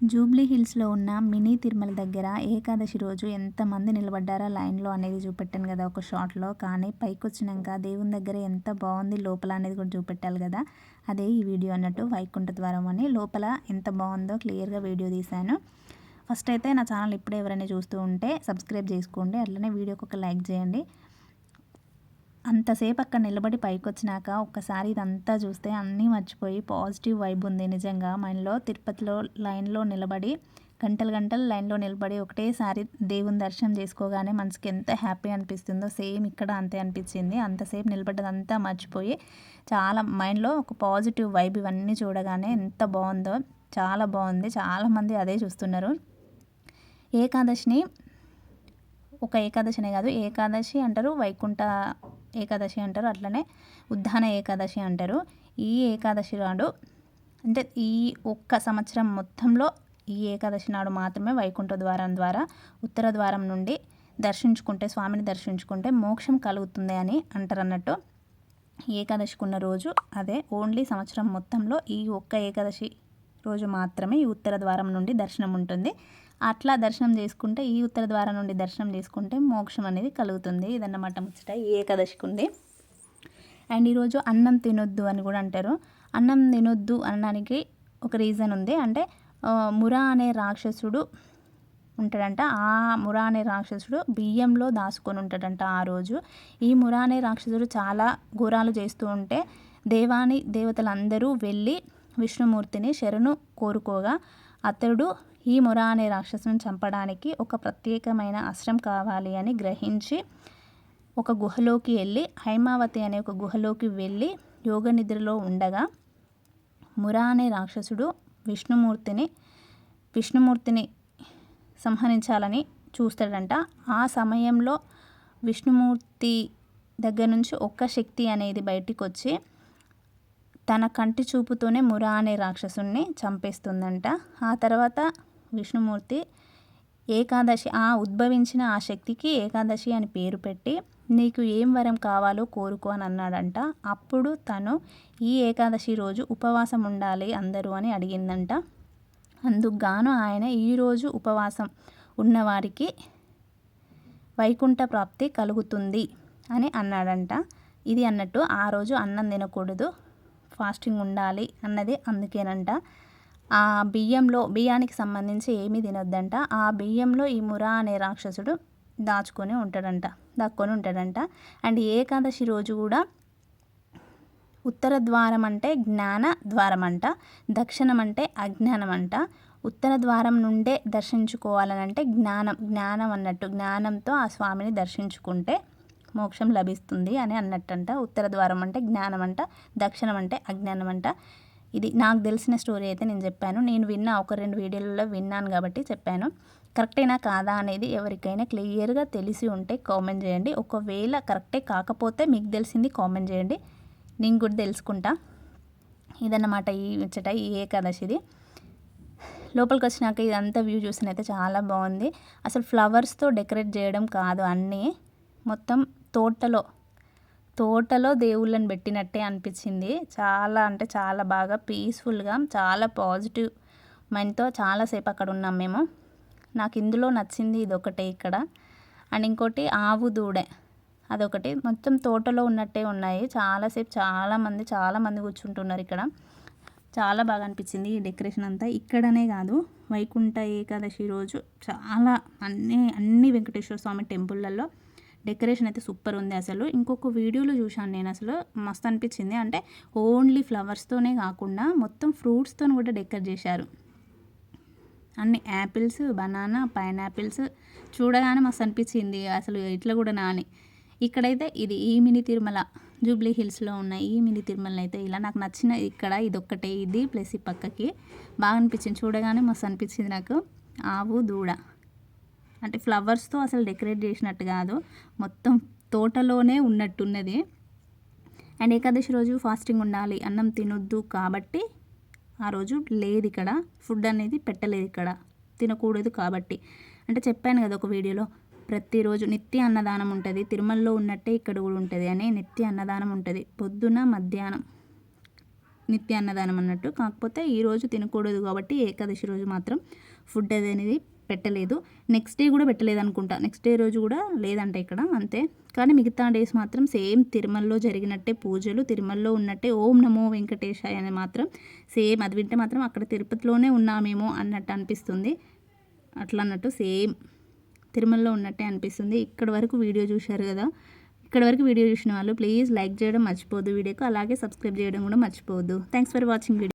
Jubilee హిల్స్‌లో ఉన్న mini Tirumala దగ్గర ఏకాదశి రోజు ఎంతమంది నిలబడ్డారో లైన్‌లో అనేది చూపెట్టాను కదా ఒక షార్ట్‌లో. కానీ పైకొచ్చినంక దేవుని దగ్గర ఎంత బాగుంది లోపల అనేది కూడా చూపెట్టాలి కదా! అదే ఈ వీడియో అన్నట్టు. వైకుంఠ ద్వారం అని లోపల ఎంత బాగుందో క్లియర్‌గా వీడియో తీశాను. ఫస్ట్ అయితే నా ఛానల్ ఇప్పుడే ఎవరైనా చూస్తూ ఉంటే సబ్స్క్రైబ్ చేసుకోండి. అట్లనే వీడియోకి ఒక లైక్ చేయండి. అంతసేపు అక్కడ నిలబడి పైకొచ్చినాక ఒక్కసారి ఇదంతా చూస్తే అన్నీ మర్చిపోయి పాజిటివ్ వైబ్ ఉంది నిజంగా మైండ్‌లో. తిరుపతిలో లైన్‌లో నిలబడి గంటలు గంటలు లైన్‌లో నిలబడి ఒకటేసారి దేవుని దర్శనం చేసుకోగానే మనసుకి ఎంత హ్యాపీ అనిపిస్తుందో సేమ్ ఇక్కడ అంతే అనిపించింది. అంతసేపు నిలబడ్డదంతా మర్చిపోయి చాలా మైండ్‌లో ఒక పాజిటివ్ వైబ్ ఇవన్నీ చూడగానే ఎంత బాగుందో, చాలా బాగుంది. చాలామంది అదే చూస్తున్నారు. ఏకాదశిని ఒక ఏకాదశినే కాదు, ఏకాదశి అంటారు, వైకుంఠ ఏకాదశి అంటారు, అట్లనే ఉద్దాన ఏకాదశి అంటారు. ఈ ఏకాదశి నాడు అంటే ఈ ఒక్క సంవత్సరం మొత్తంలో ఈ ఏకాదశి నాడు మాత్రమే వైకుంఠ ద్వారం ద్వారా ఉత్తర ద్వారం నుండి దర్శించుకుంటే, స్వామిని దర్శించుకుంటే మోక్షం కలుగుతుంది అని అంటారు అన్నట్టు. ఏకాదశికి ఉన్న రోజు అదే. ఓన్లీ సంవత్సరం మొత్తంలో ఈ ఒక్క ఏకాదశి రోజు మాత్రమే ఈ ఉత్తర ద్వారం నుండి దర్శనం ఉంటుంది. అట్లా దర్శనం చేసుకుంటే, ఈ ఉత్తర ద్వారం నుండి దర్శనం చేసుకుంటే మోక్షం అనేది కలుగుతుంది. ఇదన్నమాట ముచ్చట ఈ ఏకాదశికి ఉంది. అండ్ ఈరోజు అన్నం తినొద్దు అని కూడా అంటారు. అన్నం తినొద్దు అనడానికి ఒక రీజన్ ఉంది. అంటే మురా అనే రాక్షసుడు ఉంటాడంట. ఆ మురా అనే రాక్షసుడు బియ్యంలో దాచుకొని ఉంటాడంట ఆ రోజు. ఈ మురా అనే రాక్షసుడు చాలా ఘోరాలు చేస్తూ ఉంటే దేవతలందరూ వెళ్ళి విష్ణుమూర్తిని శరణు కోరుకోగా అతడు ఈ మురా అనే రాక్షసుని చంపడానికి ఒక ప్రత్యేకమైన అస్త్రం కావాలి అని గ్రహించి ఒక గుహలోకి వెళ్ళి, హైమావతి అనే ఒక గుహలోకి వెళ్ళి యోగ నిద్రలో ఉండగా మురా అనే రాక్షసుడు విష్ణుమూర్తిని సంహరించాలని చూస్తాడంట. ఆ సమయంలో విష్ణుమూర్తి దగ్గర నుంచి ఒక్క శక్తి అనేది బయటికి వచ్చి తన కంటి చూపుతోనే మురా అనే రాక్షసుని చంపేస్తుందంట. ఆ తర్వాత విష్ణుమూర్తి ఏకాదశి ఉద్భవించిన ఆ శక్తికి ఏకాదశి అని పేరు పెట్టి నీకు ఏం వరం కావాలో కోరుకో అని అన్నాడంట. అప్పుడు తను ఈ ఏకాదశి రోజు ఉపవాసం ఉండాలి అందరూ అని అడిగిందంట. అందుకు గాను ఆయన ఈరోజు ఉపవాసం ఉన్నవారికి వైకుంఠ ప్రాప్తి కలుగుతుంది అని అన్నాడంట. ఇది అన్నట్టు ఆ రోజు అన్నం తినకూడదు, ఫాస్టింగ్ ఉండాలి అన్నది అందుకేనంట. ఆ బియ్యానికి సంబంధించి ఏమీ తినొద్దంట. ఆ బియ్యంలో ఈ మురా అనే రాక్షసుడు దాక్కొని ఉంటాడంట. అండ్ ఏకాదశి రోజు కూడా ఉత్తర ద్వారం అంటే జ్ఞాన ద్వారం అంట, దక్షిణం అంటే అజ్ఞానం అంట. ఉత్తర ద్వారం నుండే దర్శించుకోవాలనంటే జ్ఞానం అన్నట్టు. జ్ఞానంతో ఆ స్వామిని దర్శించుకుంటే మోక్షం లభిస్తుంది అని అన్నట్టంట. ఉత్తర ద్వారం అంటే జ్ఞానం అంట, దక్షిణం అంటే అజ్ఞానం అంట. ఇది నాకు తెలిసిన స్టోరీ అయితే నేను చెప్పాను. నేను ఒక 2 వీడియోలలో విన్నాను కాబట్టి చెప్పాను. కరెక్టేనా కాదా అనేది ఎవరికైనా క్లియర్గా తెలిసి ఉంటే కామెంట్ చేయండి. ఒకవేళ కరెక్టే కాకపోతే మీకు తెలిసింది కామెంట్ చేయండి, నేను కూడా తెలుసుకుంటా. ఇదన్నమాట ఈ ఏకాదశిది. లోపలికి వచ్చినాక ఇదంతా వ్యూ చూసినైతే చాలా బాగుంది. అసలు ఫ్లవర్స్తో డెకరేట్ చేయడం కాదు, అన్నీ మొత్తం తోటలో దేవుళ్ళని పెట్టినట్టే అనిపించింది. చాలా అంటే చాలా బాగా పీస్ఫుల్గా, చాలా పాజిటివ్ మైండ్తో చాలాసేపు అక్కడ ఉన్నాం మేము. నాకు ఇందులో నచ్చింది ఇదొకటే ఇక్కడ. అండ్ ఇంకోటి ఆవు దూడే, అదొకటి. మొత్తం తోటలో ఉన్నట్టే ఉన్నాయి. చాలామంది కూర్చుంటున్నారు ఇక్కడ. చాలా బాగా అనిపించింది ఈ డెకరేషన్ అంతా. ఇక్కడనే కాదు, వైకుంఠ ఏకాదశి రోజు చాలా అన్ని వెంకటేశ్వర స్వామి టెంపుల్లలో డెకరేషన్ అయితే సూపర్ ఉంది. అసలు ఇంకొక వీడియోలో చూశాను నేను, అసలు మస్తు అనిపించింది. అంటే ఓన్లీ ఫ్లవర్స్తోనే కాకుండా మొత్తం ఫ్రూట్స్తో కూడా డెకరేట్ చేశారు. అన్ని యాపిల్స్, బనానా, పైనాపిల్స్ చూడగానే మస్తు అనిపించింది. అసలు ఇట్లా కూడా నాని. ఇక్కడైతే ఈ మినీ తిరుమల జూబ్లీ హిల్స్లో ఉన్న ఈ మినీ తిరుమల అయితే ఇలా నాకు నచ్చిన ఇక్కడ ఇదొక్కటే, ఇది ప్లస్ ఈ పక్కకి బాగా అనిపించింది. చూడగానే మస్తు అనిపించింది నాకు. ఆవు దూడ అంటే ఫ్లవర్స్తో అసలు డెకరేట్ చేసినట్టు కాదు, మొత్తం తోటలోనే ఉన్నట్టున్నది. అండ్ ఏకాదశి రోజు ఫాస్టింగ్ ఉండాలి, అన్నం తినొద్దు కాబట్టి ఆ రోజు లేదు ఇక్కడ, ఫుడ్ అనేది పెట్టలేదు ఇక్కడ, తినకూడదు కాబట్టి. అంటే చెప్పాను కదా ఒక వీడియోలో, ప్రతిరోజు నిత్య అన్నదానం ఉంటుంది. తిరుమలలో ఉన్నట్టే ఇక్కడ కూడా ఉంటుంది అని నిత్య అన్నదానం ఉంటుంది. పొద్దున మధ్యాహ్నం నిత్య అన్నదానం అన్నట్టు. కాకపోతే ఈరోజు తినకూడదు కాబట్టి ఏకాదశి రోజు మాత్రం ఫుడ్ అనేది పెట్టలేదు. నెక్స్ట్ డే కూడా పెట్టలేదు అనుకుంటా. నెక్స్ట్ డే రోజు కూడా లేదంట ఇక్కడ, అంతే. కానీ మిగతా డేస్ మాత్రం సేమ్ తిరుమలలో జరిగినట్టే పూజలు, తిరుమలలో ఉన్నట్టే ఓం నమో వెంకటేశాయ అని మాత్రం సేమ్. అది వింటే మాత్రం అక్కడ తిరుపతిలోనే ఉన్నామేమో అన్నట్టు అనిపిస్తుంది. అట్లా అన్నట్టు సేమ్ తిరుమలలో ఉన్నట్టే అనిపిస్తుంది. ఇక్కడ వరకు వీడియో చూశారు కదా, ఇక్కడ వరకు వీడియో చూసిన వాళ్ళు ప్లీజ్ లైక్ చేయడం మర్చిపోవద్దు వీడియోకు, అలాగే సబ్స్క్రైబ్ చేయడం కూడా మర్చిపోవద్దు. Thanks for watching video.